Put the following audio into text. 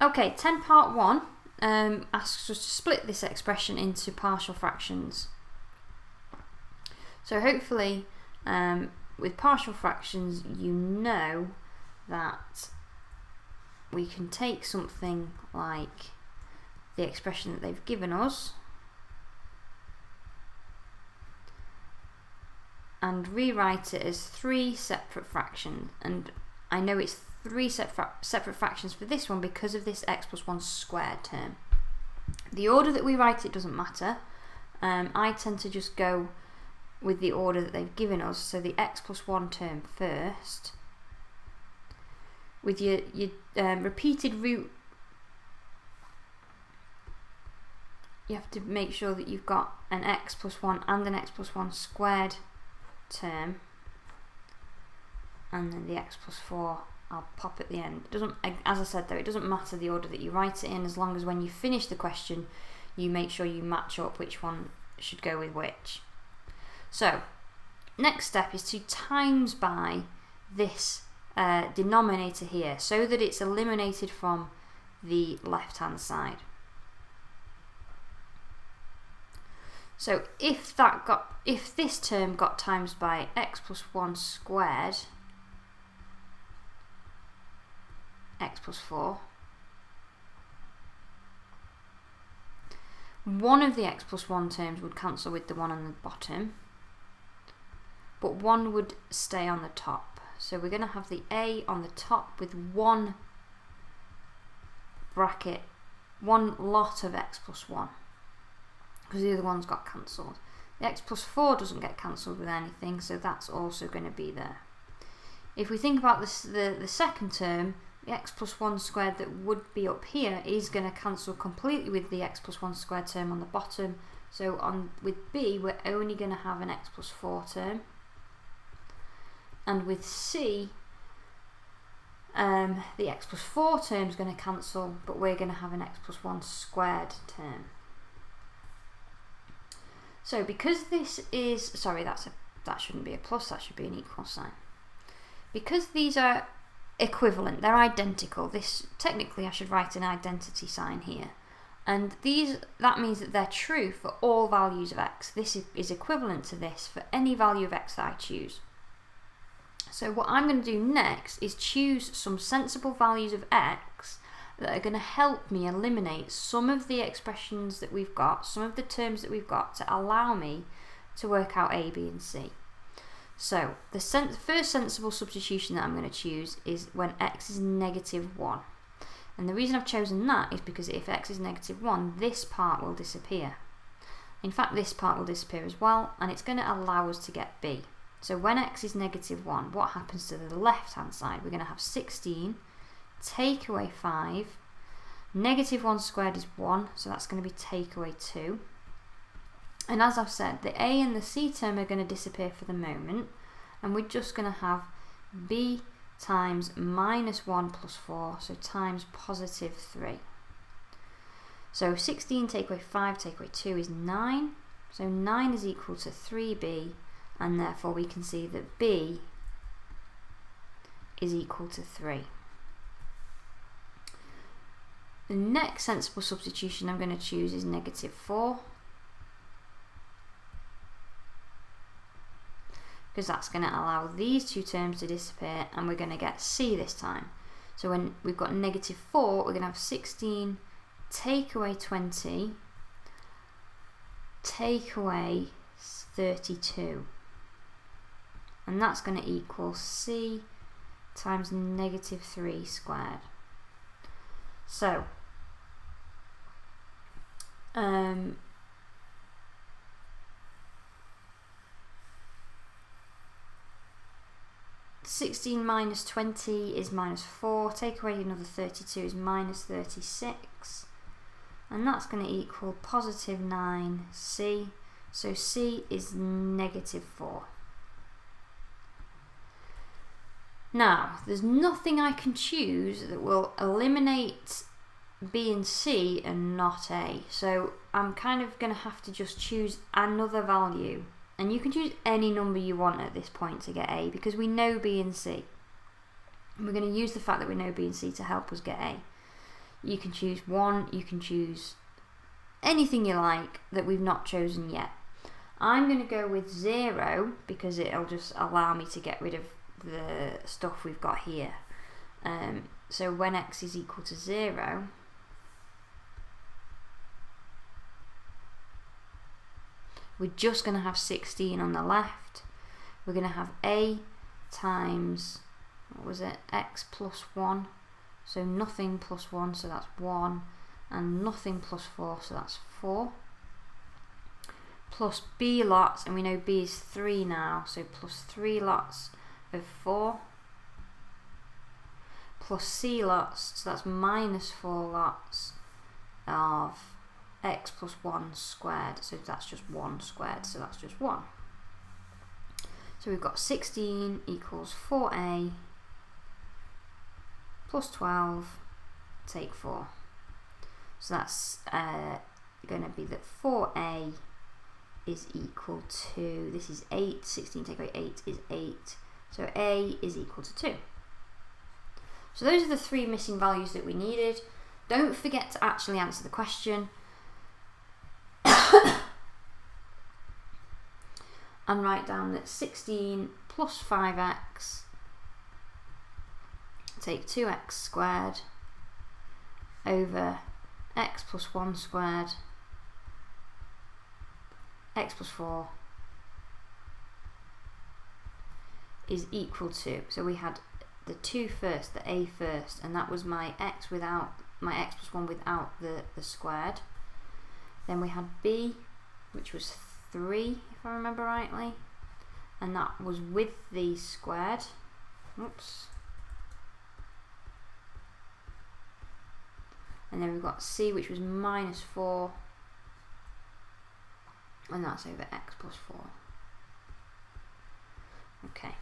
Okay, 10 part 1 asks us to split this expression into partial fractions. So hopefully with partial fractions you know that we can take something like the expression that they've given us and rewrite it as 3 separate fractions. And I know it's 3 separate fractions for this one because of this x plus 1 squared term. The order that we write it doesn't matter. I tend to just go with the order that they've given us, so the x plus 1 term first, with your repeated root. You have to make sure that you've got an x plus 1 and an x plus 1 squared term, and then the x plus 4 I'll pop at the end. It doesn't, as I said though, it doesn't matter the order that you write it in, as long as when you finish the question you make sure you match up which one should go with which. So next step is to times by this denominator here so that it's eliminated from the left hand side. So if this term got times by x plus 1 squared, x plus 4, one of the x plus 1 terms would cancel with the one on the bottom, but one would stay on the top. So we're going to have the a on the top with one bracket, one lot of x plus 1, because the other one's got cancelled. The x plus 4 doesn't get cancelled with anything, so that's also going to be there. If we think about this, the second term, the x plus 1 squared that would be up here is going to cancel completely with the x plus 1 squared term on the bottom. So with b we're only going to have an x plus 4 term, and with c the x plus 4 term is going to cancel, but we're going to have an x plus 1 squared term. So because this is, sorry, that shouldn't be a plus, that should be an equal sign. Because these are equivalent, they're identical, this technically I should write an identity sign here, and that means that they're true for all values of x. This is equivalent to this for any value of x that I choose. So what I'm going to do next is choose some sensible values of x that are going to help me eliminate some of the expressions that we've got, some of the terms that we've got, to allow me to work out a, b and c. So the first sensible substitution that I'm going to choose is when x is negative 1. And the reason I've chosen that is because if x is negative 1, this part will disappear. In fact, this part will disappear as well, and it's going to allow us to get b. So when x is negative 1, what happens to the left hand side? We're going to have 16, take away 5, negative 1 squared is 1, so that's going to be take away 2. And as I've said, the a and the c term are going to disappear for the moment, and we're just going to have b times minus 1 plus 4, so times positive 3. So 16 take away 5 take away 2 is 9, so 9 is equal to 3b, and therefore we can see that b is equal to 3. The next sensible substitution I'm going to choose is negative 4, because that's going to allow these two terms to disappear, and we're going to get c this time. So when we've got negative 4, we're going to have 16 take away 20 take away 32, and that's going to equal c times negative 3 squared. So 16 minus 20 is minus 4, take away another 32 is minus 36, and that's going to equal positive 9c, so c is negative 4. Now, there's nothing I can choose that will eliminate b and c and not a, so I'm kind of going to have to just choose another value. And you can choose any number you want at this point to get a, because we know b and c. And we're going to use the fact that we know b and c to help us get a. You can choose 1, you can choose anything you like that we've not chosen yet. I'm going to go with 0 because it'll just allow me to get rid of the stuff we've got here. So when x is equal to 0, we're just going to have 16 on the left. We're going to have a times, what was it, x plus 1, so nothing plus 1, so that's 1, and nothing plus 4, so that's 4, plus b lots, and we know b is 3 now, so plus 3 lots of 4, plus c lots, so that's minus 4 lots of x plus 1 squared, so that's just 1 squared, so that's just 1. So we've got 16 equals 4a plus 12, take 4. So that's going to be that 4a is equal to, this is 8, 16 take away 8 is 8, so a is equal to 2. So those are the 3 missing values that we needed. Don't forget to actually answer the question. And write down that 16 plus 5x, take 2x squared over x plus 1 squared, x plus 4 is equal to, so we had the 2 first, the a first, and that was my x without, my x plus 1 without the squared. Then we had b, which was 3, if I remember rightly, and that was with the squared. Oops. And then we've got c, which was minus 4, and that's over x plus 4. Okay.